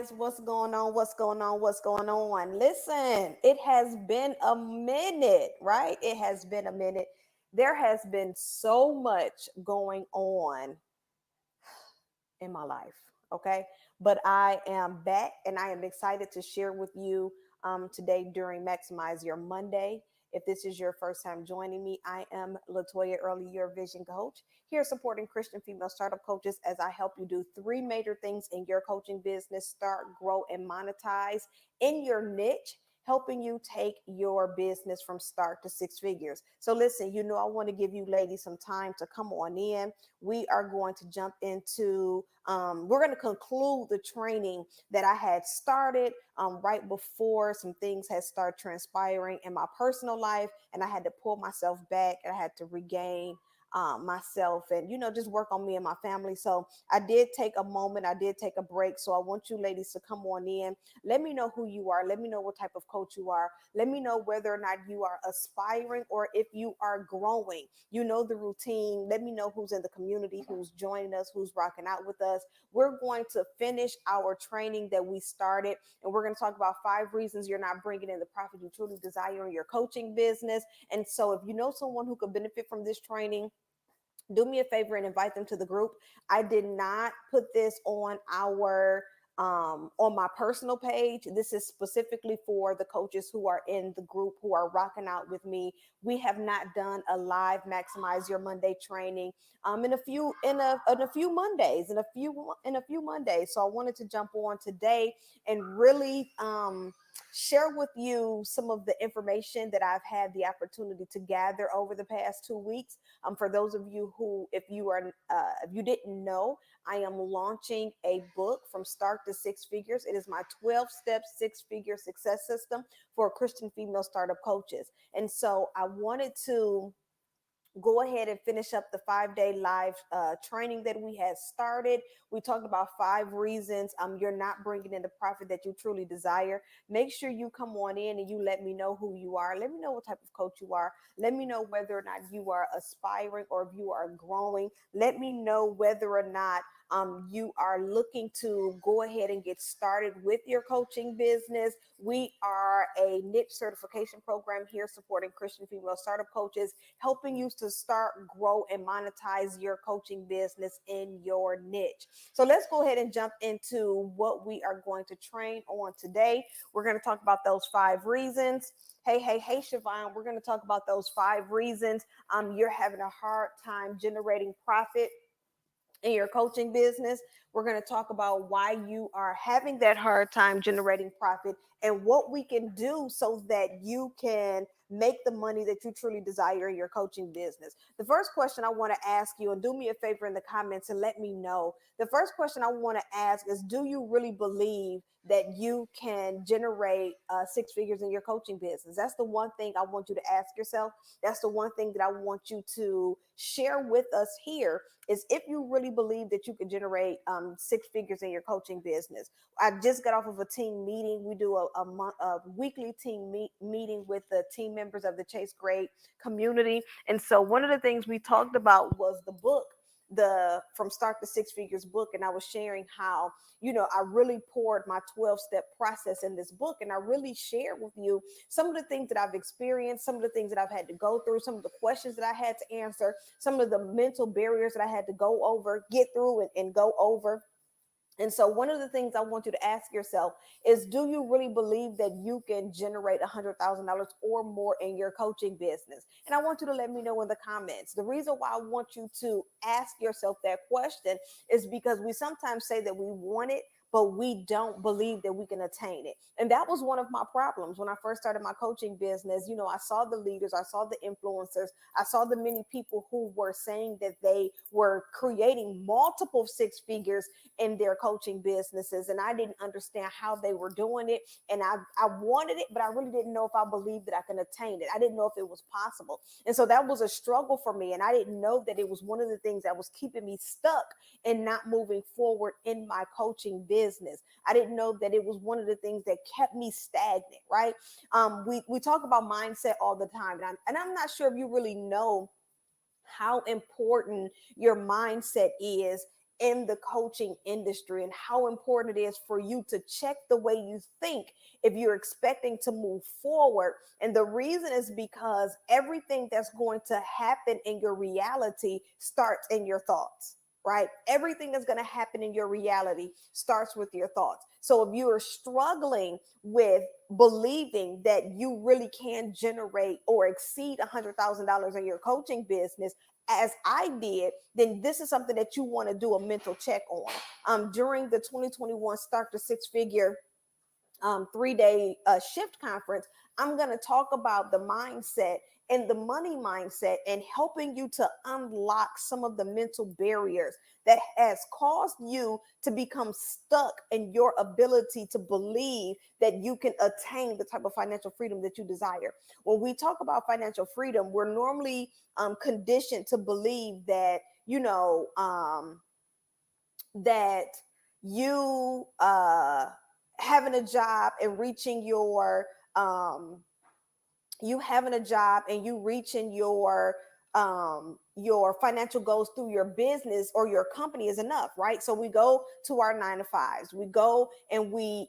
guys? What's going on? What's going on? What's going on? Listen, it has been a minute, right? It has been a minute. There has been so much going on in my life. Okay. But I am back and I am excited to share with you today during Maximize Your Monday. If this is your first time joining me, I am LaToya Early, your vision coach, here supporting Christian female startup coaches as I help you do three major things in your coaching business: start, grow, and monetize in your niche, helping you take your business from start to six figures. So listen, I want to give you ladies some time to come on in. We are going to jump into, we're going to conclude the training that I had started right before some things had started transpiring in my personal life. And I had to pull myself back and I had to regain myself and just work on me and my family. So I did take a moment, I did take a break. So I want you ladies to come on in. Let me know who you are. Let me know what type of coach you are. Let me know whether or not you are aspiring or if you are growing. You know the routine. Let me know who's in the community, who's joining us, who's rocking out with us. We're going to finish our training that we started, and we're going to talk about 5 reasons you're not bringing in the profit you truly desire in your coaching business. And so if you know someone who could benefit from this training, do me a favor and invite them to the group. I did not put this on my personal page. This is specifically for the coaches who are in the group, who are rocking out with me. We have not done a live Maximize Your Monday training in a few Mondays. So I wanted to jump on today and really share with you some of the information that I've had the opportunity to gather over the past 2 weeks. For those of you who, if you didn't know, I am launching a book, From Start to Six Figures. It is my 12-step six-figure success system for Christian female startup coaches. And so I wanted to go ahead and finish up the 5-day live training that we had started. We talked about 5 reasons you're not bringing in the profit that you truly desire. Make sure you come on in and you let me know who you are. Let me know what type of coach you are. Let me know whether or not you are aspiring or if you are growing. Let me know whether or not you are looking to go ahead and get started with your coaching business. We are a niche certification program here supporting Christian female startup coaches, helping you to start, grow, and monetize your coaching business in your niche. So let's go ahead and jump into what we are going to train on today. We're going to talk about those 5 reasons. Hey, Siobhan, we're going to talk about those 5 reasons you're having a hard time generating profit in your coaching business. We're going to talk about why you are having that hard time generating profit and what we can do so that you can make the money that you truly desire in your coaching business. The first question I want to ask you, and do me a favor in the comments and let me know. The first question I want to ask is, do you really believe that you can generate 6 figures in your coaching business? That's the one thing I want you to ask yourself. That's the one thing that I want you to share with us here, is if you really believe that you can generate 6 figures in your coaching business. I just got off of a team meeting. We do a weekly team meeting with the team members of the Chase Grade community. And so one of the things we talked about was the book, the From Start to Six Figures book. And I was sharing how, I really poured my 12-step process in this book. And I really shared with you some of the things that I've experienced, some of the things that I've had to go through, some of the questions that I had to answer, some of the mental barriers that I had to go over, get through and go over. And so one of the things I want you to ask yourself is, do you really believe that you can generate $100,000 or more in your coaching business? And I want you to let me know in the comments. The reason why I want you to ask yourself that question is because we sometimes say that we want it, but we don't believe that we can attain it. And that was one of my problems when I first started my coaching business. I saw the leaders, I saw the influencers, I saw the many people who were saying that they were creating multiple 6 figures in their coaching businesses. And I didn't understand how they were doing it. And I wanted it, but I really didn't know if I believed that I can attain it. I didn't know if it was possible. And so that was a struggle for me. And I didn't know that it was one of the things that was keeping me stuck and not moving forward in my coaching business. I didn't know that it was one of the things that kept me stagnant, right? We talk about mindset all the time. And I'm not sure if you really know how important your mindset is in the coaching industry and how important it is for you to check the way you think if you're expecting to move forward. And the reason is because everything that's going to happen in your reality starts in your thoughts, right? Everything that's going to happen in your reality starts with your thoughts. So if you are struggling with believing that you really can generate or exceed $100,000 in your coaching business, as I did, then this is something that you want to do a mental check on. During the 2021 Start to Six Figure 3-day shift conference, I'm going to talk about the mindset and the money mindset and helping you to unlock some of the mental barriers that has caused you to become stuck in your ability to believe that you can attain the type of financial freedom that you desire. When we talk about financial freedom, we're normally conditioned to believe that, that you having a job and reaching you having a job and you reaching your financial goals through your business or your company is enough, right? So we go to our 9 to 5s, we go and we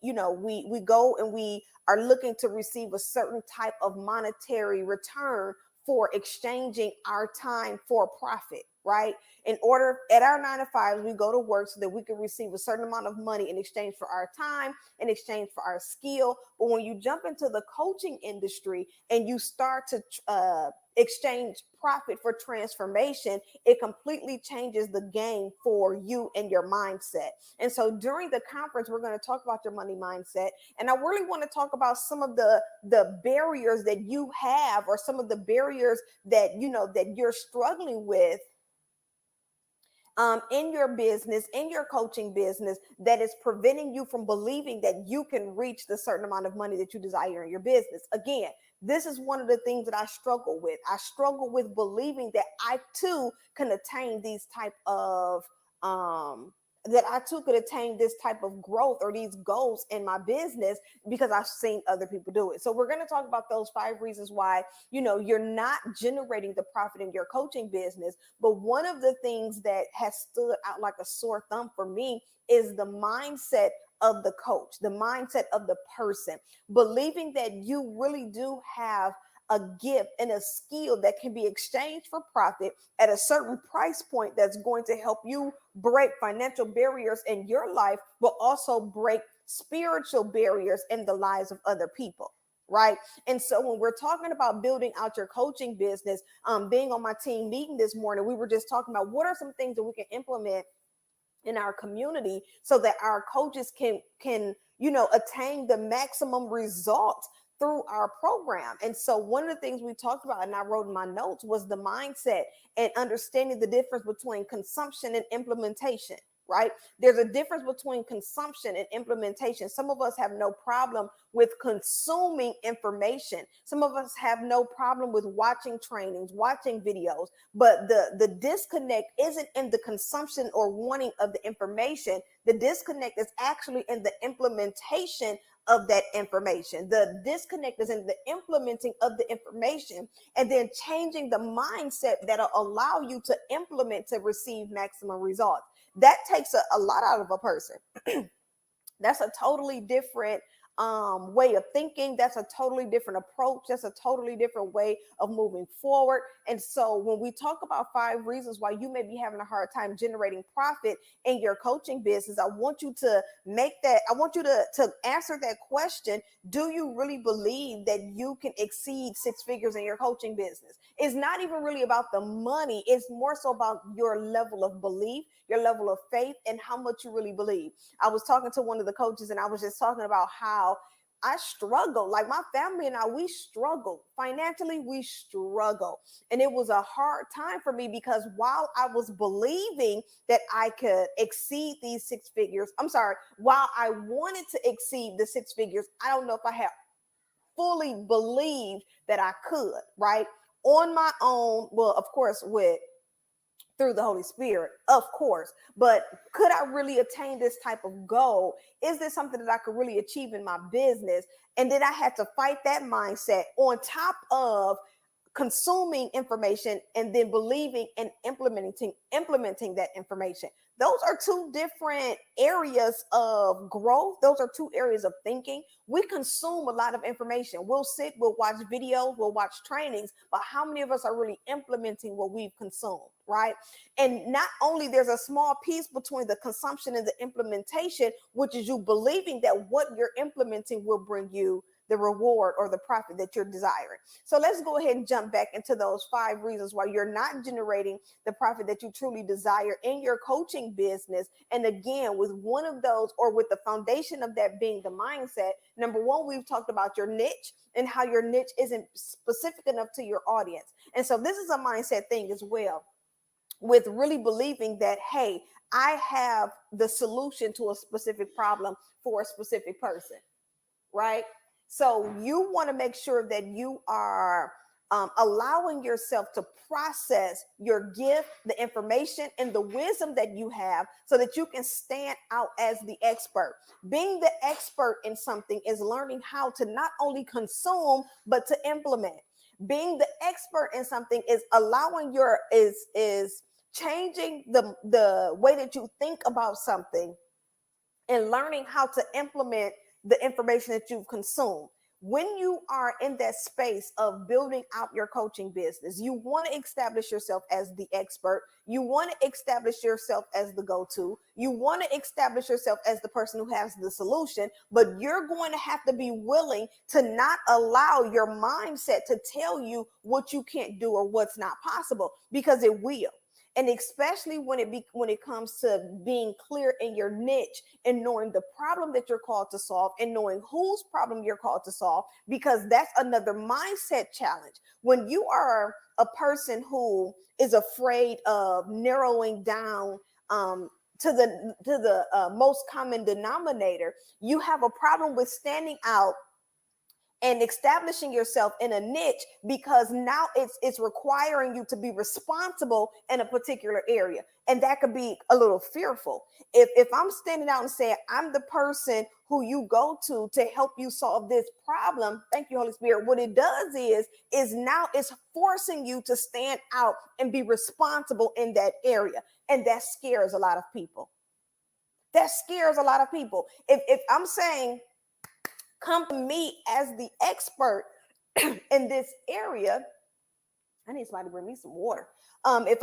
go and we are looking to receive a certain type of monetary return for exchanging our time for profit, right? In order, at our 9 to 5s, we go to work so that we can receive a certain amount of money in exchange for our time, in exchange for our skill. But when you jump into the coaching industry and you start to exchange profit for transformation, it completely changes the game for you and your mindset. And so during the conference, we're going to talk about your money mindset. And I really want to talk about some of the barriers that you have, or some of the barriers that, that you're struggling with in your business, in your coaching business, that is preventing you from believing that you can reach the certain amount of money that you desire in your business. Again, this is one of the things that I struggle with. I struggle with believing that I too can attain these type of that I too could attain this type of growth or these goals in my business because I've seen other people do it. So we're going to talk about those 5 reasons why, you're not generating the profit in your coaching business. But one of the things that has stood out like a sore thumb for me is the mindset of the coach, the mindset of the person, believing that you really do have a gift and a skill that can be exchanged for profit at a certain price point that's going to help you break financial barriers in your life, but also break spiritual barriers in the lives of other people. Right. And so when we're talking about building out your coaching business, being on my team meeting this morning, we were just talking about what are some things that we can implement in our community so that our coaches can attain the maximum results through our program. And so one of the things we talked about, and I wrote in my notes, was the mindset and understanding the difference between consumption and implementation. Right? There's a difference between consumption and implementation. Some of us have no problem with consuming information. Some of us have no problem with watching trainings, watching videos, but the disconnect isn't in the consumption or wanting of the information. The disconnect is actually in the implementation of that information. The disconnect is in the implementing of the information and then changing the mindset that'll allow you to implement to receive maximum results. That takes a lot out of a person. That's a totally different way of thinking. That's a totally different approach. That's a totally different way of moving forward. And so when we talk about 5 reasons why you may be having a hard time generating profit in your coaching business, I want you to answer that question. Do you really believe that you can exceed 6 figures in your coaching business? It's not even really about the money. It's more so about your level of belief, your level of faith, and how much you really believe. I was talking to one of the coaches and I was just talking about how I struggle. Like my family and I, we struggle financially. We struggle. And it was a hard time for me because while I was believing that I could exceed these 6 figures, while I wanted to exceed the 6 figures, I don't know if I had fully believed that I could, right? On my own. Well, of course, through the Holy Spirit, of course. But could I really attain this type of goal? Is this something that I could really achieve in my business? And then I had to fight that mindset on top of consuming information and then believing and implementing that information. Those are two different areas of growth. Those are two areas of thinking. We consume a lot of information. We'll sit, we'll watch videos, we'll watch trainings, but how many of us are really implementing what we've consumed, right? And not only there's a small piece between the consumption and the implementation, which is you believing that what you're implementing will bring you the reward or the profit that you're desiring. So let's go ahead and jump back into those 5 reasons why you're not generating the profit that you truly desire in your coaching business. And again, with one of those, or with the foundation of that being the mindset, number one, we've talked about your niche and how your niche isn't specific enough to your audience. And so this is a mindset thing as well, with really believing that, hey, I have the solution to a specific problem for a specific person, right? So you want to make sure that you are allowing yourself to process your gift, the information, and the wisdom that you have so that you can stand out as the expert. Being the expert in something is learning how to not only consume, but to implement. Being the expert in something is allowing is changing the way that you think about something and learning how to implement the information that you've consumed. When you are in that space of building out your coaching business, you want to establish yourself as the expert. You want to establish yourself as the go-to. You want to establish yourself as the person who has the solution, but you're going to have to be willing to not allow your mindset to tell you what you can't do or what's not possible, because it will. And especially when it comes to being clear in your niche and knowing the problem that you're called to solve and knowing whose problem you're called to solve, because that's another mindset challenge. When you are a person who is afraid of narrowing down to the most common denominator, you have a problem with standing out and establishing yourself in a niche, because now it's requiring you to be responsible in a particular area. And that could be a little fearful. If I'm standing out and saying, I'm the person who you go to help you solve this problem, thank you, Holy Spirit. What it does is now it's forcing you to stand out and be responsible in that area. And that scares a lot of people. That scares a lot of people. If I'm saying, come to me as the expert in this area, I need somebody to bring me some water. If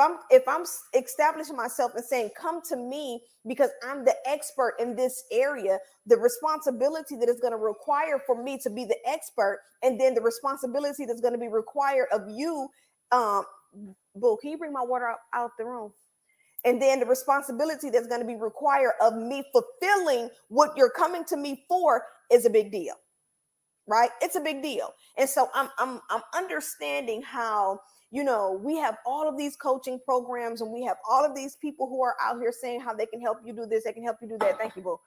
I'm establishing myself and saying, come to me because I'm the expert in this area, the responsibility that is going to require for me to be the expert, and then the responsibility that's going to be required of you, Boo, can you bring my water out the room? And then the responsibility that's going to be required of me fulfilling what you're coming to me for is a big deal, right? It's a big deal. And so I'm understanding how, we have all of these coaching programs and we have all of these people who are out here saying how they can help you do this, they can help you do that. Thank you, Boo.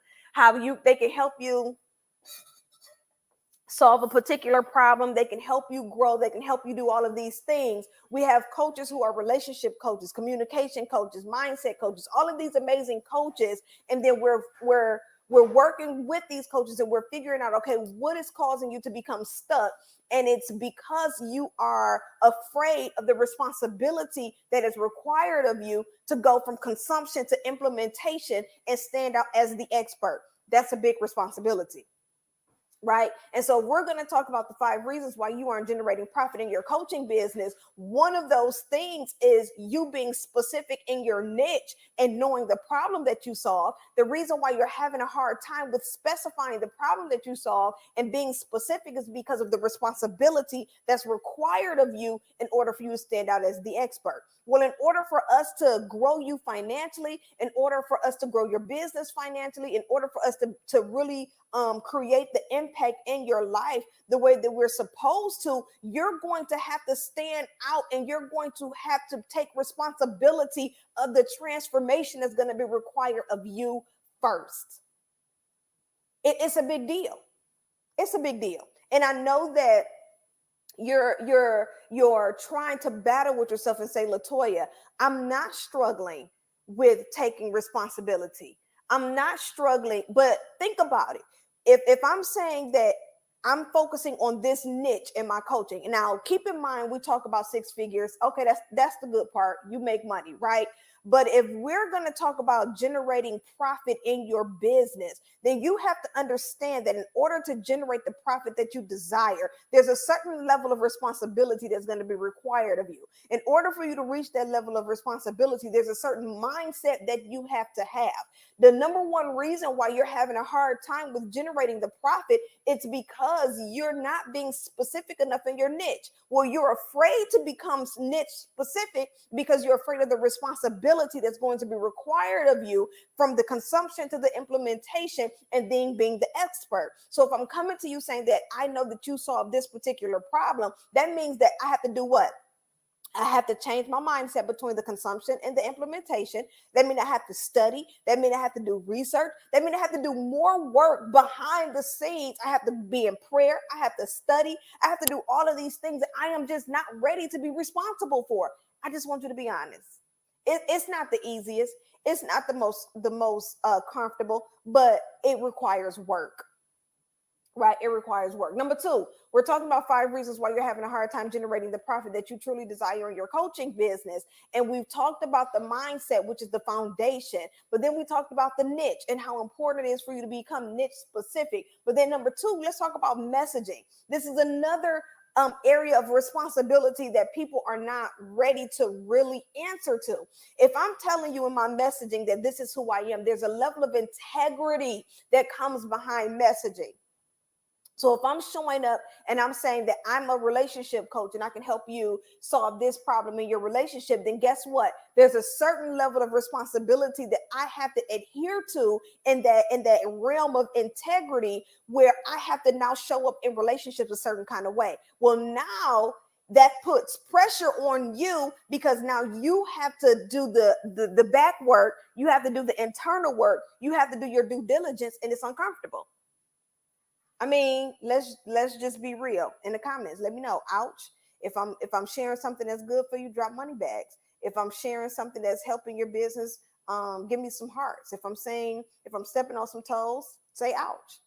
They can help you solve a particular problem. They can help you grow. They can help you do all of these things. We have coaches who are relationship coaches, communication coaches, mindset coaches, all of these amazing coaches. And then we're working with these coaches and we're figuring out, okay, what is causing you to become stuck? And it's because you are afraid of the responsibility that is required of you to go from consumption to implementation and stand out as the expert. That's a big responsibility. Right. And so we're going to talk about the 5 reasons why you aren't generating profit in your coaching business. One of those things is you being specific in your niche and knowing the problem that you solve. The reason why you're having a hard time with specifying the problem that you solve and being specific is because of the responsibility that's required of you in order for you to stand out as the expert. Well, in order for us to grow you financially, in order for us to grow your business financially, in order for us to really create the impact in your life the way that we're supposed to, you're going to have to stand out and you're going to have to take responsibility of the transformation that's going to be required of you first. It's a big deal. It's a big deal. And I know that you're trying to battle with yourself and say, LaToya, I'm not struggling with taking responsibility. I'm not struggling, but think about it. If I'm saying that I'm focusing on this niche in my coaching. Now, keep in mind, we talk about six figures. Okay, that's the good part. You make money, right? But if we're going to talk about generating profit in your business, then you have to understand that in order to generate the profit that you desire, there's a certain level of responsibility that's going to be required of you. In order for you to reach that level of responsibility, there's a certain mindset that you have to have. The number one reason why you're having a hard time with generating the profit, it's because you're not being specific enough in your niche. Well, you're afraid to become niche specific because you're afraid of the responsibility that's going to be required of you, from the consumption to the implementation and then being the expert. So if I'm coming to you saying that I know that you solve this particular problem, that means that I have to do what? I have to change my mindset between the consumption and the implementation. That means I have to study. That means I have to do research. That means I have to do more work behind the scenes. I have to be in prayer. I have to study. I have to do all of these things that I am just not ready to be responsible for. I just want you to be honest. It's not the easiest. It's not the most comfortable, but it requires work. Right? It requires work. Number two, we're talking about 5 reasons why you're having a hard time generating the profit that you truly desire in your coaching business. And we've talked about the mindset, which is the foundation. But then we talked about the niche and how important it is for you to become niche specific. But then number 2, let's talk about messaging. This is another area of responsibility that people are not ready to really answer to. If I'm telling you in my messaging that this is who I am, there's a level of integrity that comes behind messaging. So if I'm showing up and I'm saying that I'm a relationship coach and I can help you solve this problem in your relationship, then guess what? There's a certain level of responsibility that I have to adhere to in that realm of integrity, where I have to now show up in relationships a certain kind of way. Well, now that puts pressure on you, because now you have to do the back work, you have to do the internal work, you have to do your due diligence, and it's uncomfortable. I mean, let's just be real. In the comments, let me know. Ouch. If I'm sharing something that's good for you, drop money bags. If I'm sharing something that's helping your business, give me some hearts. If I'm stepping on some toes, say ouch.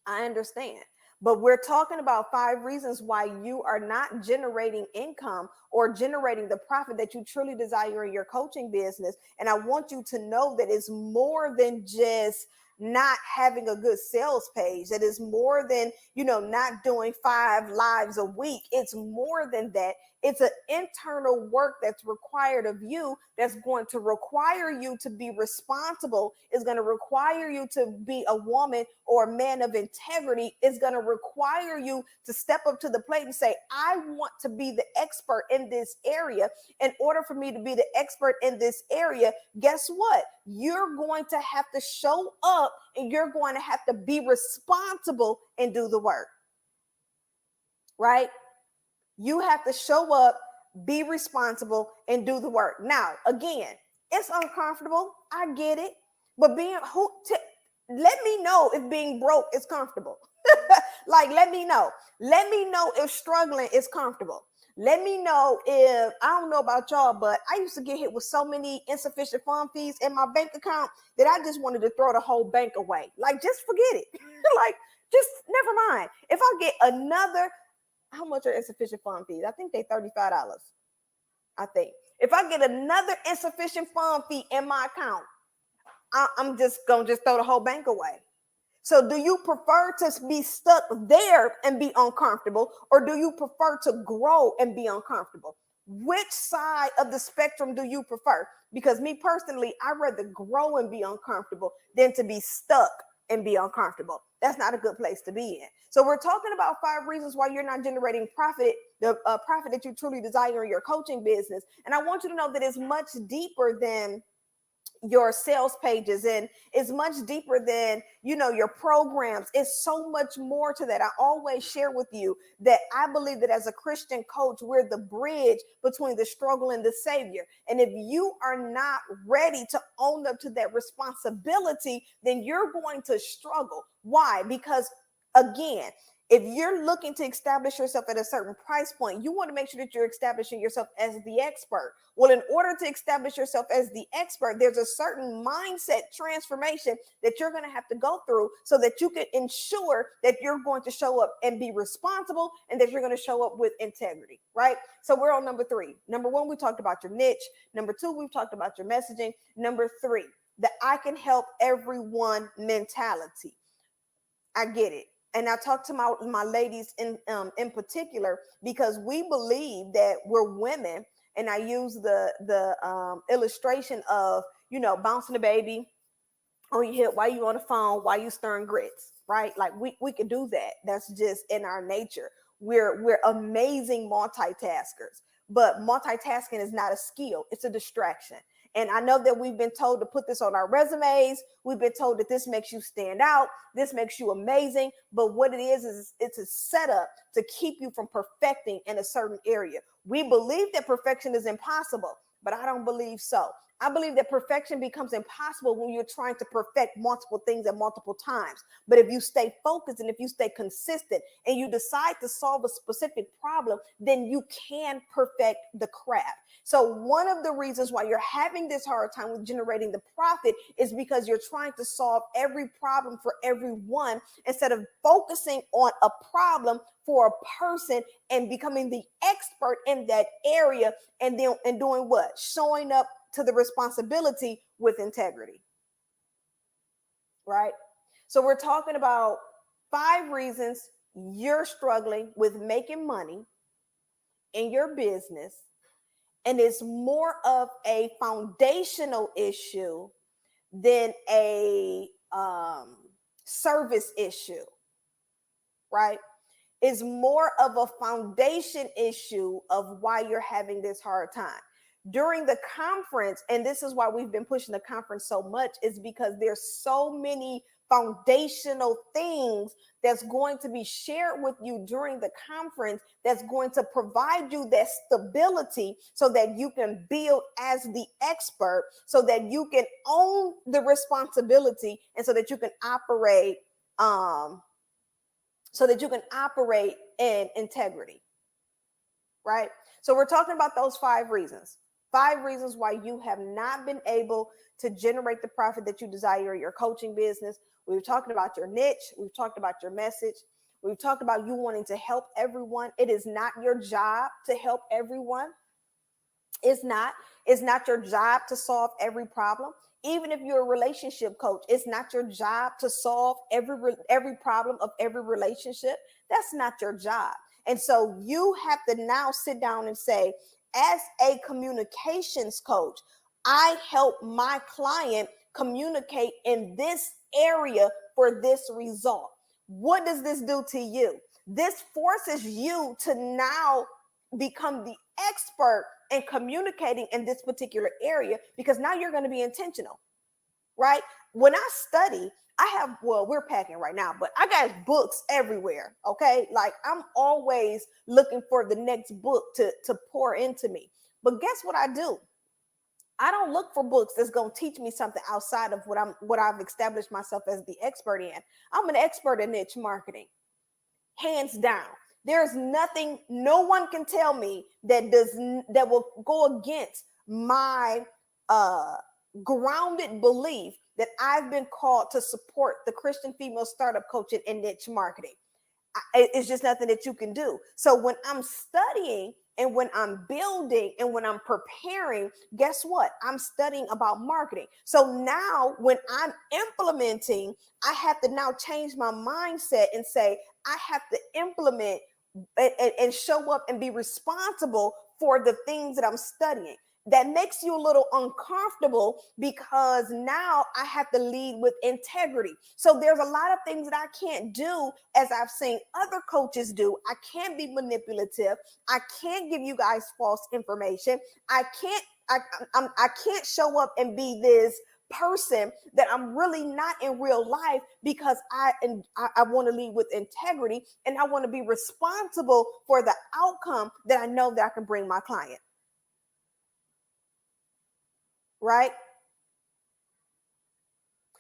I understand. But we're talking about 5 reasons why you are not generating income or generating the profit that you truly desire in your coaching business. And I want you to know that it's more than just not having a good sales page. That is more than, not doing 5 lives a week. It's more than that. It's an internal work that's required of you, that's going to require you to be responsible. It's going to require you to be a woman or a man of integrity. It's going to require you to step up to the plate and say, I want to be the expert in this area. In order for me to be the expert in this area, guess what? You're going to have to show up, and you're going to have to be responsible and do the work. Right? You have to show up, be responsible, and do the work. Now, again, it's uncomfortable. I get it. But let me know if being broke is comfortable. Like, let me know. Let me know if struggling is comfortable. Let me know if, I don't know about y'all, but I used to get hit with so many insufficient fund fees in my bank account that I just wanted to throw the whole bank away. Like, just forget it. Like, just never mind. If I get another, how much are insufficient fund fees? I think they $35. I think. If I get another insufficient fund fee in my account, I'm just going to throw the whole bank away. So do you prefer to be stuck there and be uncomfortable, or do you prefer to grow and be uncomfortable? Which side of the spectrum do you prefer? Because me personally, I'd rather grow and be uncomfortable than to be stuck and be uncomfortable. That's not a good place to be in. So we're talking about 5 reasons why you're not generating profit, the profit that you truly desire in your coaching business. And I want you to know that it's much deeper than your sales pages, and it's much deeper than your programs. It's so much more to that. I always share with you that I believe that as a Christian coach, we're the bridge between the struggle and the savior. And if you are not ready to own up to that responsibility, then you're going to struggle. Why? Because again, If you're looking to establish yourself at a certain price point, you want to make sure that you're establishing yourself as the expert. Well, in order to establish yourself as the expert, there's a certain mindset transformation that you're going to have to go through so that you can ensure that you're going to show up and be responsible and that you're going to show up with integrity, right? So we're on number 3. Number 1, we talked about your niche. Number 2, we've talked about your messaging. Number 3, the I can help everyone mentality. I get it. And I talk to my ladies in particular because we believe that we're women, and I use the illustration of, you know, bouncing the baby on your hip while you on the phone, while you stirring grits, right? Like we can do that. That's just in our nature. We're amazing multitaskers, but multitasking is not a skill, it's a distraction. And I know that we've been told to put this on our resumes. We've been told that this makes you stand out. This makes you amazing. But what it is it's a setup to keep you from perfecting in a certain area. We believe that perfection is impossible, but I don't believe so. I believe that perfection becomes impossible when you're trying to perfect multiple things at multiple times. But if you stay focused and if you stay consistent and you decide to solve a specific problem, then you can perfect the craft. So one of the reasons why you're having this hard time with generating the profit is because you're trying to solve every problem for everyone instead of focusing on a problem for a person and becoming the expert in that area and then and doing what? Showing up to the responsibility with integrity, right? So we're talking about 5 reasons you're struggling with making money in your business, and it's more of a foundational issue than a service issue, right? Is more of a foundation issue of why you're having this hard time. During the conference, and this is why we've been pushing the conference so much, is because there's so many foundational things that's going to be shared with you during the conference that's going to provide you that stability so that you can build as the expert, so that you can own the responsibility, and so that you can operate in integrity, right? So we're talking about those 5 reasons. 5 reasons why you have not been able to generate the profit that you desire in your coaching business. We've talked about your niche. We've talked about your message. We've talked about you wanting to help everyone. It is not your job to help everyone. It's not your job to solve every problem. Even if you're a relationship coach, it's not your job to solve every problem of every relationship. That's not your job. And so you have to now sit down and say, as a communications coach, I help my client communicate in this area for this result. What does this do to you? This forces you to now become the expert in communicating in this particular area, because now you're going to be intentional, right? When I study, we're packing right now, but I got books everywhere. Okay. Like I'm always looking for the next book to pour into me. But guess what I do? I don't look for books that's going to teach me something outside of what I've established myself as the expert in. I'm an expert in niche marketing, hands down. There's nothing, no one can tell me that will go against my grounded belief that I've been called to support the Christian female startup coaching and niche marketing. It's just nothing that you can do. So when I'm studying and when I'm building and when I'm preparing, guess what? I'm studying about marketing. So now when I'm implementing, I have to now change my mindset and say, I have to implement and show up and be responsible for the things that I'm studying. That makes you a little uncomfortable because now I have to lead with integrity. So there's a lot of things that I can't do as I've seen other coaches do. I can't be manipulative. I can't give you guys false information. I can't show up and be this person that I'm really not in real life, because I want to lead with integrity and I want to be responsible for the outcome that I know that I can bring my client. Right?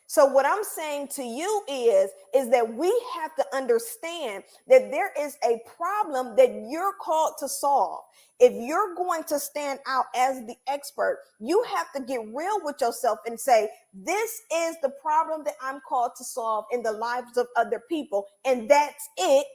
So what I'm saying to you is that we have to understand that there is a problem that you're called to solve. If you're going to stand out as the expert, you have to get real with yourself and say, this is the problem that I'm called to solve in the lives of other people, and that's it.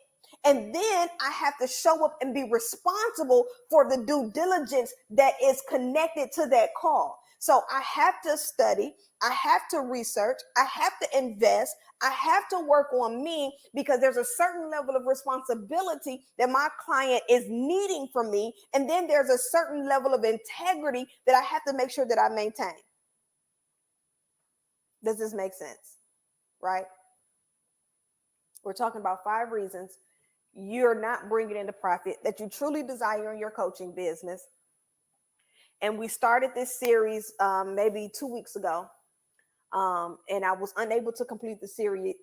And then I have to show up and be responsible for the due diligence that is connected to that call. So I have to study, I have to research, I have to invest, I have to work on me, because there's a certain level of responsibility that my client is needing from me. And then there's a certain level of integrity that I have to make sure that I maintain. Does this make sense? Right? We're talking about 5 reasons you're not bringing in the profit that you truly desire in your coaching business. And we started this series maybe 2 weeks ago. And I was unable to complete the series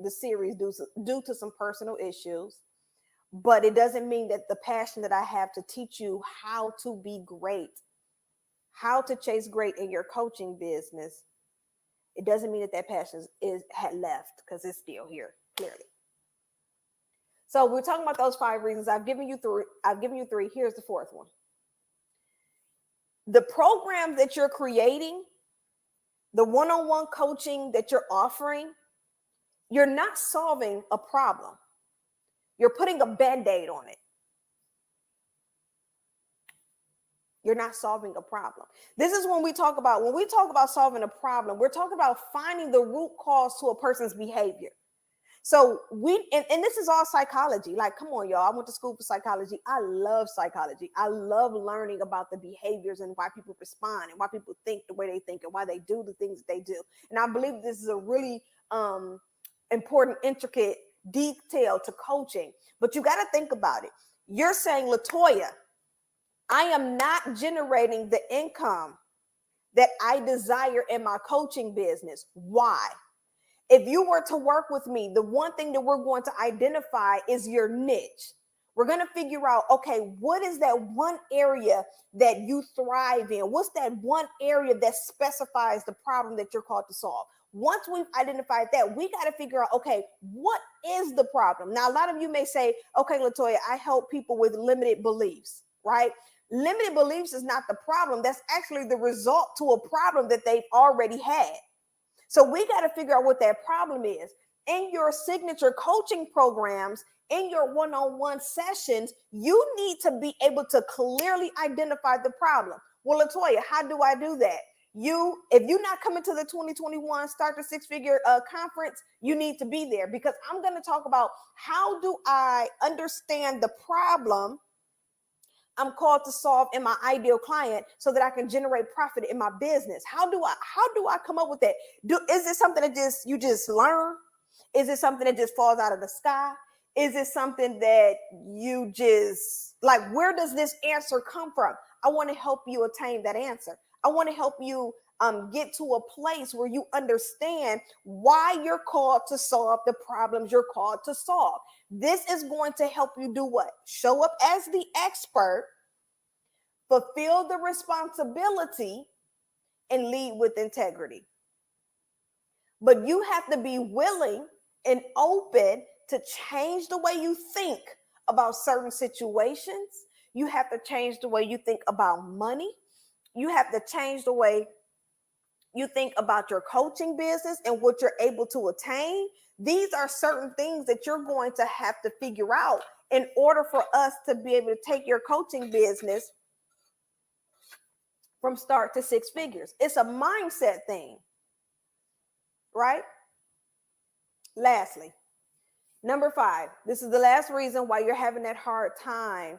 due to some personal issues. But it doesn't mean that the passion that I have to teach you how to be great, how to chase great in your coaching business, it doesn't mean that that passion had left, because it's still here, clearly. So we're talking about those 5 reasons. I've given you 3. Here's the 4th one. The program that you're creating, the one-on-one coaching that you're offering, you're not solving a problem. You're putting a Band-Aid on it. You're not solving a problem. This is when we talk about solving a problem, we're talking about finding the root cause to a person's behavior. So and this is all psychology. Like, come on, y'all. I went to school for psychology. I love psychology. I love learning about the behaviors and why people respond and why people think the way they think and why they do the things that they do. And I believe this is a really important, intricate detail to coaching. But you got to think about it. You're saying, LaToya, I am not generating the income that I desire in my coaching business. Why? If you were to work with me, the one thing that we're going to identify is your niche. We're going to figure out, okay, what is that one area that you thrive in? What's that one area that specifies the problem that you're called to solve? Once we've identified that, we got to figure out, okay, what is the problem? Now, a lot of you may say, okay, LaToya, I help people with limited beliefs, right? Limited beliefs is not the problem. That's actually the result to a problem that they've already had. So we got to figure out what that problem is. In your signature coaching programs, in your one-on-one sessions, you need to be able to clearly identify the problem. Well, LaToya, how do I do that? If you're not coming to the 2021 Start the Six Figure conference, you need to be there, because I'm going to talk about how do I understand the problem I'm called to solve in my ideal client so that I can generate profit in my business. How do I come up with that? Is it something that you just learn? Is it something that just falls out of the sky? Is it something that you just like, where does this answer come from? I want to help you attain that answer. I want to help you get to a place where you understand why you're called to solve the problems you're called to solve. This is going to help you do what? Show up as the expert, fulfill the responsibility, and lead with integrity. But you have to be willing and open to change the way you think about certain situations. You have to change the way you think about money. You have to change the way you think about your coaching business and what you're able to attain. These are certain things that you're going to have to figure out in order for us to be able to take your coaching business from start to 6 figures. It's a mindset thing, right? Lastly, number 5, this is the last reason why you're having that hard time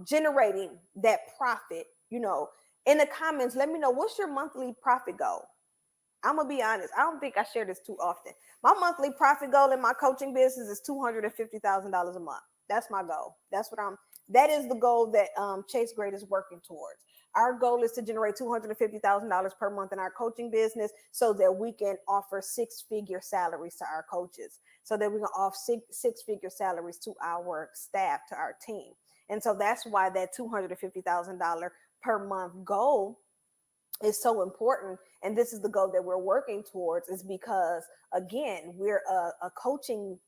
generating that profit. In the comments, let me know, what's your monthly profit goal? I'm gonna be honest, I don't think I share this too often. My monthly profit goal in my coaching business is $250,000 a month. That's my goal. That is the goal that Chase Great is working towards. Our goal is to generate $250,000 per month in our coaching business so that we can offer 6-figure salaries to our coaches, so that we can offer 6-figure salaries to our staff, to our team. And so that's why that $250,000 per month goal is so important, and this is the goal that we're working towards, is because again, we're a coaching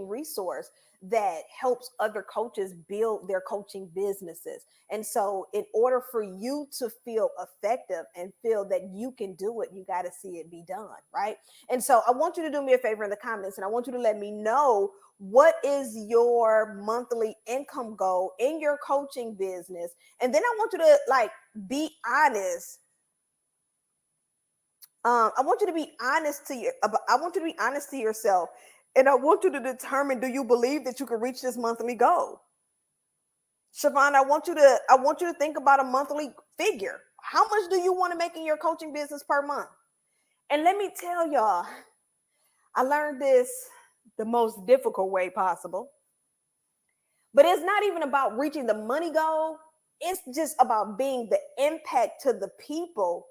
resource that helps other coaches build their coaching businesses. And so in order for you to feel effective and feel that you can do it, you got to see it be done, right? And so I want you to do me a favor in the comments, and I want you to let me know, what is your monthly income goal in your coaching business? And then I want you to like be honest. I want you to be honest to your. I want you to be honest to yourself, and I want you to determine: do you believe that you can reach this monthly goal? Siobhan, I want you to think about a monthly figure. How much do you want to make in your coaching business per month? And let me tell y'all, I learned this the most difficult way possible. But it's not even about reaching the money goal. It's just about being the impact to the people,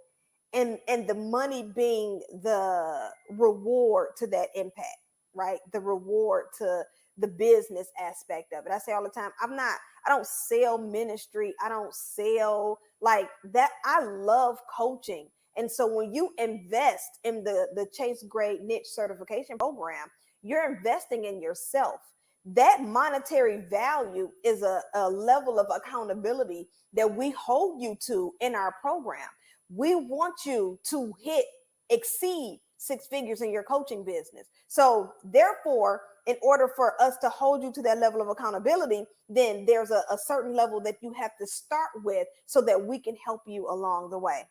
and the money being the reward to that impact, right? The reward to the business aspect of it. I say all the time, I don't sell ministry. I don't sell like that. I love coaching. And so when you invest in the Chase Grade Niche Certification Program, you're investing in yourself. That monetary value is a level of accountability that we hold you to in our program. We want you to exceed six figures in your coaching business. So therefore, in order for us to hold you to that level of accountability, then there's a certain level that you have to start with so that we can help you along the way.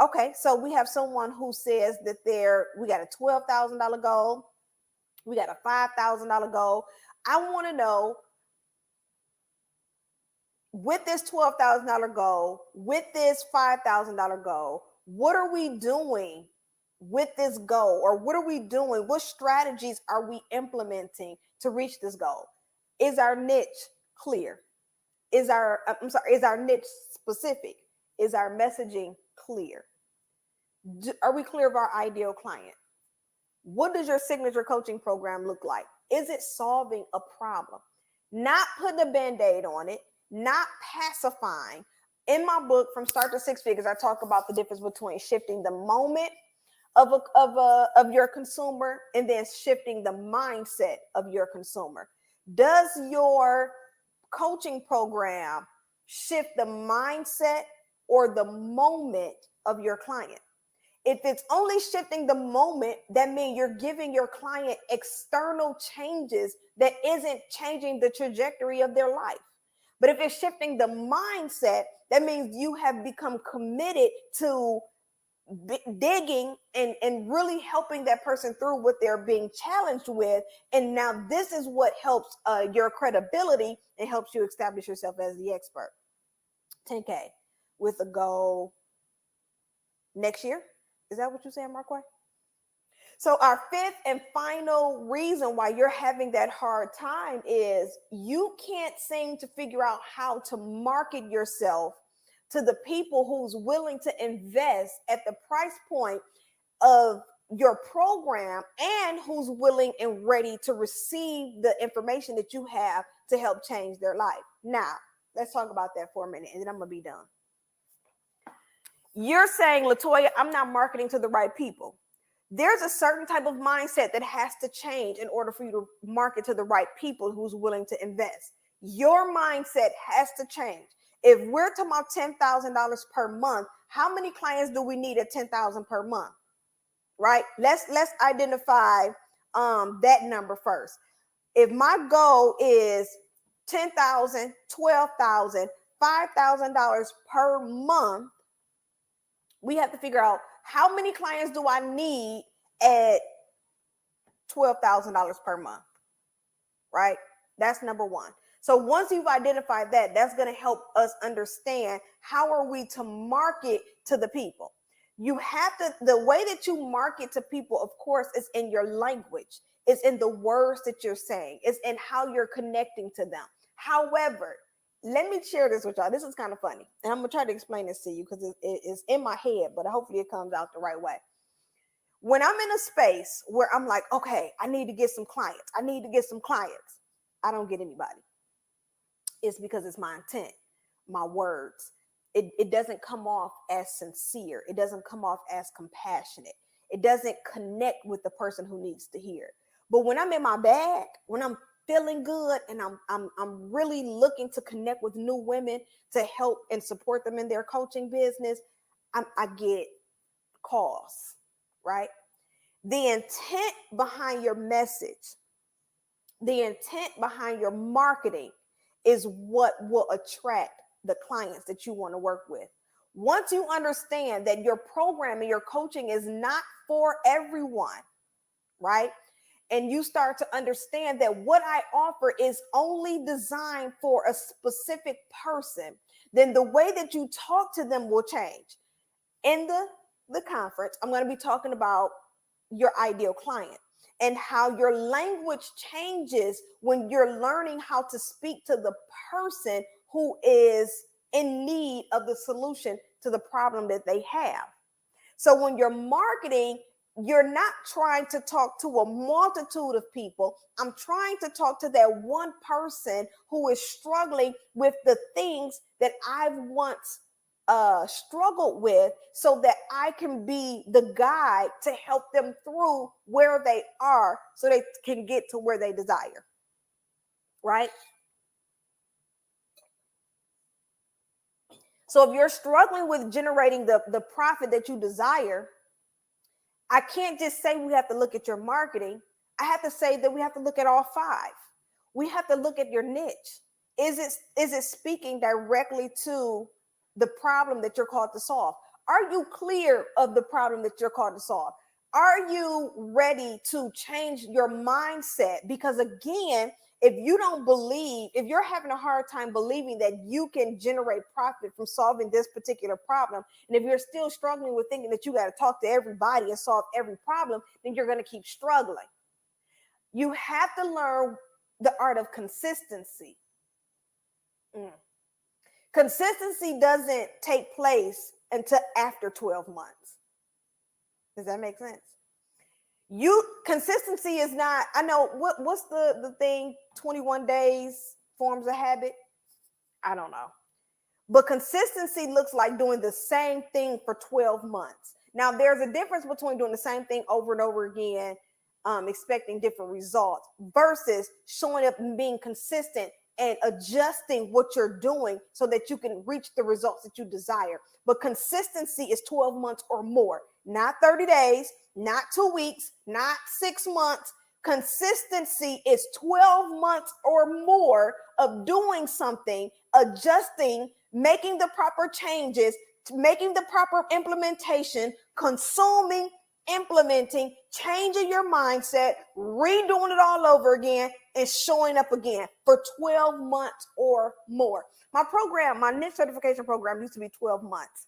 Okay, so we have someone who says that we got a $12,000 goal. We got a $5,000 goal. I want to know, with this $12,000 goal, with this $5,000 goal, what are we doing with this goal? Or what are we doing? What strategies are we implementing to reach this goal? Is our niche clear? Is our niche specific? Is our messaging clear? Are we clear of our ideal client? What does your signature coaching program look like? Is it solving a problem? Not putting a band-aid on it, not pacifying. In my book, From Start to Six Figures, I talk about the difference between shifting the moment of your consumer and then shifting the mindset of your consumer. Does your coaching program shift the mindset or the moment of your client? If it's only shifting the moment, that means you're giving your client external changes that isn't changing the trajectory of their life. But if it's shifting the mindset, that means you have become committed to digging and really helping that person through what they're being challenged with. And now this is what helps your credibility and helps you establish yourself as the expert. 10K with a goal next year. Is that what you're saying, Marquay? So our fifth and final reason why you're having that hard time is you can't seem to figure out how to market yourself to the people who's willing to invest at the price point of your program and who's willing and ready to receive the information that you have to help change their life. Now, let's talk about that for a minute, and then I'm going to be done. You're saying, LaToya, I'm not marketing to the right people. There's a certain type of mindset that has to change in order for you to market to the right people who's willing to invest. Your mindset has to change. If we're talking about $10,000 per month, how many clients do we need at $10,000 per month? Right? Let's identify that number first. If my goal is $10,000, $12,000, $5,000 per month, we have to figure out how many clients do I need at $12,000 per month, right? That's number one. So once you've identified that, that's going to help us understand how are we to market to the people. You have to, the way that you market to people, of course, is in your language. It's in the words that you're saying. It's in how you're connecting to them. However, let me share this with y'all. This is kind of funny. And I'm going to try to explain this to you because it's in my head, but hopefully it comes out the right way. When I'm in a space where I'm like, okay, I need to get some clients. I need to get some clients. I don't get anybody. It's because it's my intent, my words. it doesn't come off as sincere. It doesn't come off as compassionate. It doesn't connect with the person who needs to hear it. But when I'm in my bag, when I'm feeling good and I'm really looking to connect with new women to help and support them in their coaching business, I get calls, right? The intent behind your message, the intent behind your marketing is what will attract the clients that you want to work with. Once you understand that your program and your coaching is not for everyone, right? And you start to understand that what I offer is only designed for a specific person, then the way that you talk to them will change. In the conference, I'm going to be talking about your ideal client and how your language changes when you're learning how to speak to the person who is in need of the solution to the problem that they have. So when you're marketing, you're not trying to talk to a multitude of people. I'm trying to talk to that one person who is struggling with the things that I've once struggled with, so that I can be the guide to help them through where they are so they can get to where they desire. Right? So if you're struggling with generating the profit that you desire, I can't just say we have to look at your marketing. I have to say that we have to look at all five. We have to look at your niche. Is it speaking directly to the problem that you're called to solve? Are you clear of the problem that you're called to solve? Are you ready to change your mindset? Because again, if you don't believe, if you're having a hard time believing that you can generate profit from solving this particular problem, and if you're still struggling with thinking that you got to talk to everybody and solve every problem, then you're going to keep struggling. You have to learn the art of consistency. Consistency doesn't take place until after 12 months. Does that make sense? Consistency is not, I know what's the thing, 21 days forms a habit. I don't know. But consistency looks like doing the same thing for 12 months. Now, there's a difference between doing the same thing over and over again, expecting different results, versus showing up and being consistent and adjusting what you're doing so that you can reach the results that you desire. But consistency is 12 months or more, not 30 days, not 2 weeks, not 6 months. Consistency is 12 months or more of doing something, adjusting, making the proper changes, making the proper implementation, consuming, implementing, changing your mindset, redoing it all over again, and showing up again for 12 months or more. My program, my niche certification program, used to be 12 months.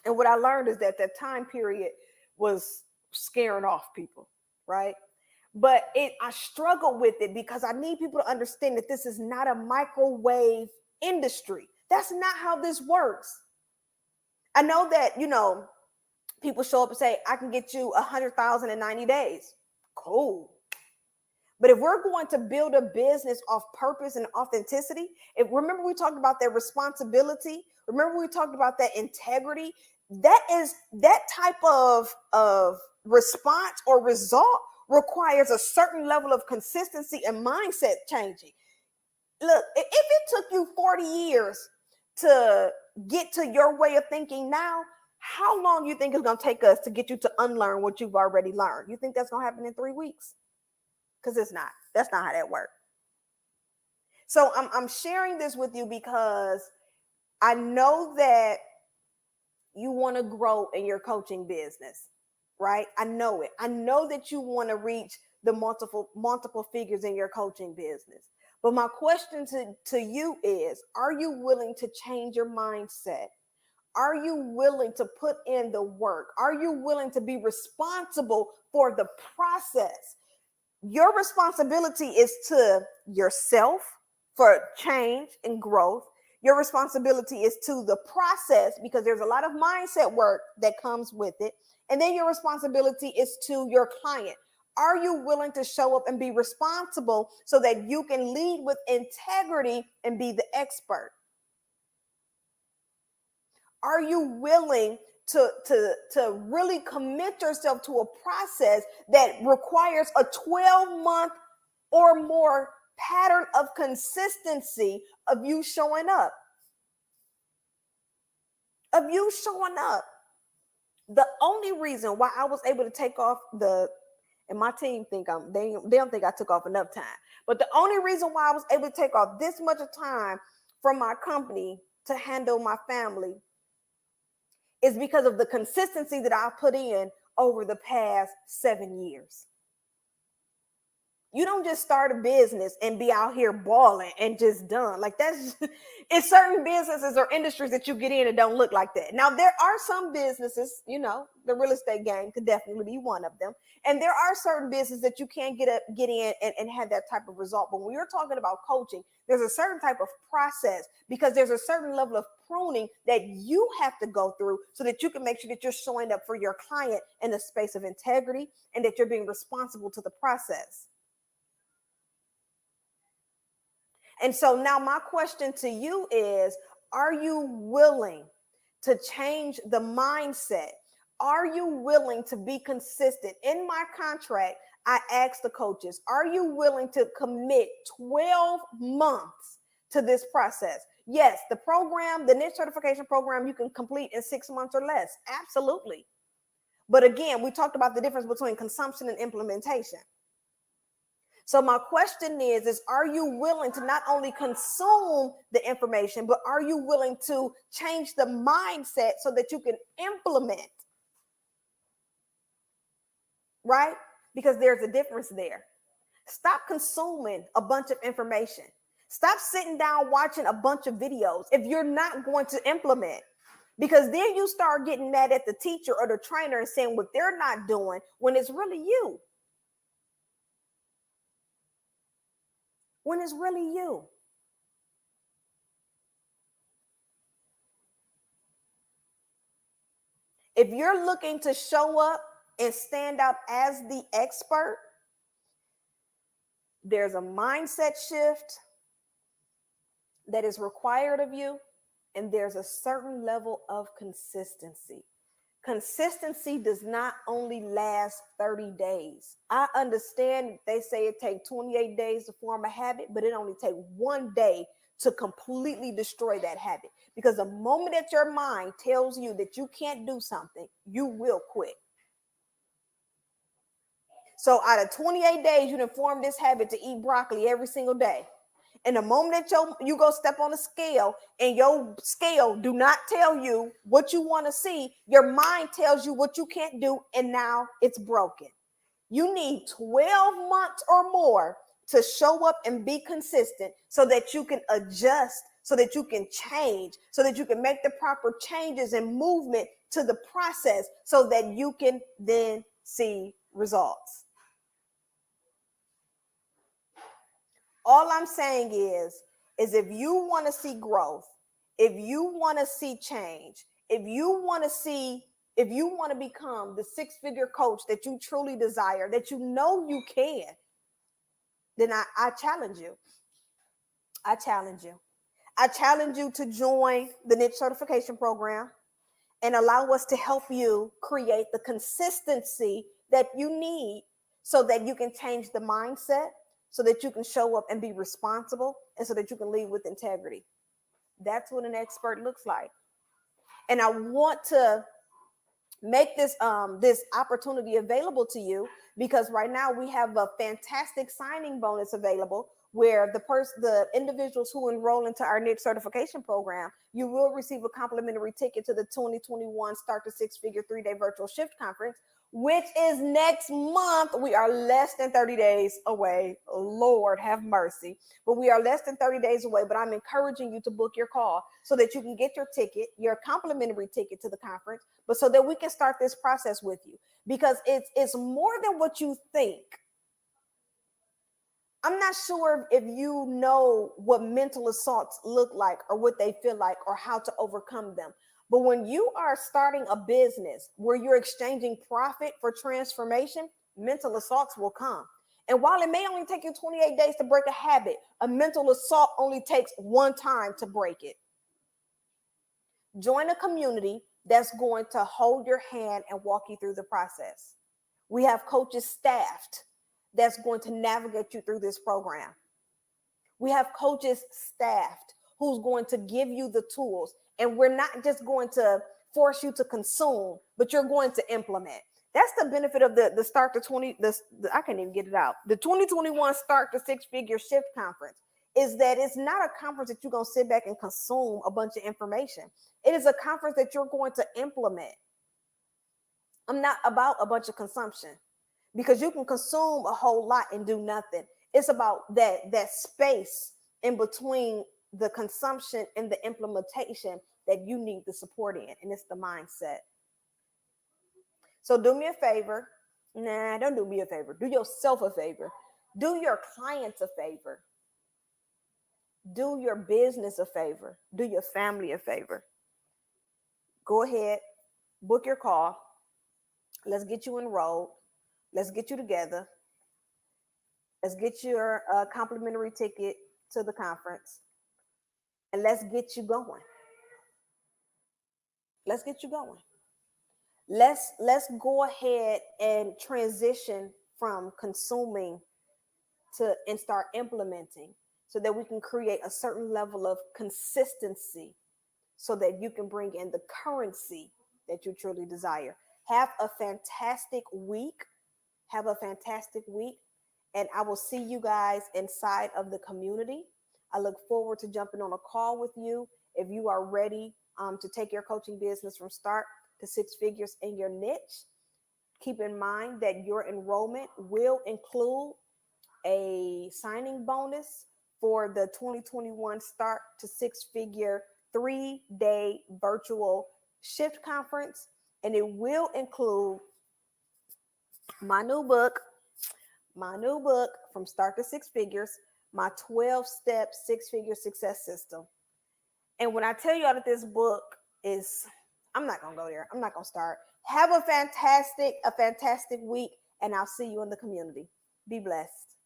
And what I learned is that time period was scaring off people, right? But I struggle with it because I need people to understand that this is not a microwave industry. That's not how this works. I know that, people show up and say, I can get you 100,000 in 90 days. Cool. But if we're going to build a business off purpose and authenticity, remember we talked about that responsibility. Remember we talked about that integrity. That type of response or result requires a certain level of consistency and mindset changing. Look, if it took you 40 years to get to your way of thinking now, how long do you think it's going to take us to get you to unlearn what you've already learned? You think that's going to happen in 3 weeks? Because it's not. That's not how that works. So I'm sharing this with you because I know that you want to grow in your coaching business, right? I know it. I know that you want to reach the multiple figures in your coaching business. But my question to you is, are you willing to change your mindset? Are you willing to put in the work? Are you willing to be responsible for the process? Your responsibility is to yourself for change and growth. Your responsibility is to the process, because there's a lot of mindset work that comes with it. And then your responsibility is to your client. Are you willing to show up and be responsible so that you can lead with integrity and be the expert? Are you willing to really commit yourself to a process that requires a 12-month or more pattern of consistency of you showing up? Of you showing up. The only reason why I was able to take off and my team think they don't think I took off enough time. But the only reason why I was able to take off this much of time from my company to handle my family is because of the consistency that I put in over the past 7 years. You don't just start a business and be out here balling and just done. Like that's it's certain businesses or industries that you get in and don't look like that. Now there are some businesses, the real estate game could definitely be one of them. And there are certain businesses that you can get in and have that type of result. But when you're talking about coaching, there's a certain type of process because there's a certain level of pruning that you have to go through so that you can make sure that you're showing up for your client in a space of integrity and that you're being responsible to the process. And so now my question to you is, are you willing to change the mindset? Are you willing to be consistent? In my contract, I asked the coaches, are you willing to commit 12 months to this process? Yes, the program, the niche certification program, you can complete in 6 months or less. Absolutely. But again, we talked about the difference between consumption and implementation. So my question is are you willing to not only consume the information, but are you willing to change the mindset so that you can implement? Right? Because there's a difference there. Stop consuming a bunch of information. Stop sitting down watching a bunch of videos if you're not going to implement. Because then you start getting mad at the teacher or the trainer and saying what they're not doing when it's really you. When it's really you. If you're looking to show up and stand out as the expert, there's a mindset shift that is required of you, and there's a certain level of consistency. Consistency does not only last 30 days. I understand they say it takes 28 days to form a habit, but it only takes 1 day to completely destroy that habit. Because the moment that your mind tells you that you can't do something, you will quit. So out of 28 days, you done form this habit to eat broccoli every single day. And the moment that you go step on a scale and your scale do not tell you what you want to see, your mind tells you what you can't do, and now it's broken. You need 12 months or more to show up and be consistent so that you can adjust, so that you can change, so that you can make the proper changes and movement to the process so that you can then see results. All I'm saying is if you want to see growth, if you want to see change, if you want to become the 6-figure coach that you truly desire, that you know you can, then I challenge you. I challenge you. I challenge you to join the niche certification program and allow us to help you create the consistency that you need so that you can change the mindset, so that you can show up and be responsible, and so that you can lead with integrity. That's what an expert looks like. And I want to make this opportunity available to you because right now we have a fantastic signing bonus available where the individuals who enroll into our niche certification program, you will receive a complimentary ticket to the 2021 Start to 6-Figure 3-day virtual shift conference, which is next month. We are less than 30 days away. Lord have mercy. But we are less than 30 days away. But I'm encouraging you to book your call so that you can get your ticket, your complimentary ticket to the conference, but so that we can start this process with you. Because it's more than what you think. I'm not sure if you know what mental assaults look like or what they feel like or how to overcome them. But when you are starting a business where you're exchanging profit for transformation, mental assaults will come. And while it may only take you 28 days to break a habit, a mental assault only takes one time to break it. Join a community that's going to hold your hand and walk you through the process. We have coaches staffed that's going to navigate you through this program. We have coaches staffed who's going to give you the tools. And we're not just going to force you to consume, but you're going to implement. That's the benefit of the Start to 20, I can't even get it out. The 2021 Start to Six Figure Shift Conference is that it's not a conference that you're going to sit back and consume a bunch of information. It is a conference that you're going to implement. I'm not about a bunch of consumption, because you can consume a whole lot and do nothing. It's about that space in between the consumption and the implementation that you need the support in, and it's the mindset. So do me a favor. Nah, don't do me a favor. Do yourself a favor. Do your clients a favor. Do your business a favor. Do your family a favor. Go ahead, book your call. Let's get you enrolled. Let's get you together. Let's get your complimentary ticket to the conference, and let's get you going. Let's get you going. Let's go ahead and transition from consuming to and start implementing, so that we can create a certain level of consistency, so that you can bring in the currency that you truly desire. Have a fantastic week. Have a fantastic week. And I will see you guys inside of the community. I look forward to jumping on a call with you. If you are ready to take your coaching business from start to six figures in your niche, keep in mind that your enrollment will include a signing bonus for the 2021 Start to Six Figure 3-day virtual shift conference. And it will include my new book from Start to Six Figures, my 12-step six-figure success system. And when I tell you all that this book is, I'm not going to go there. I'm not going to start. Have a fantastic week, and I'll see you in the community. Be blessed.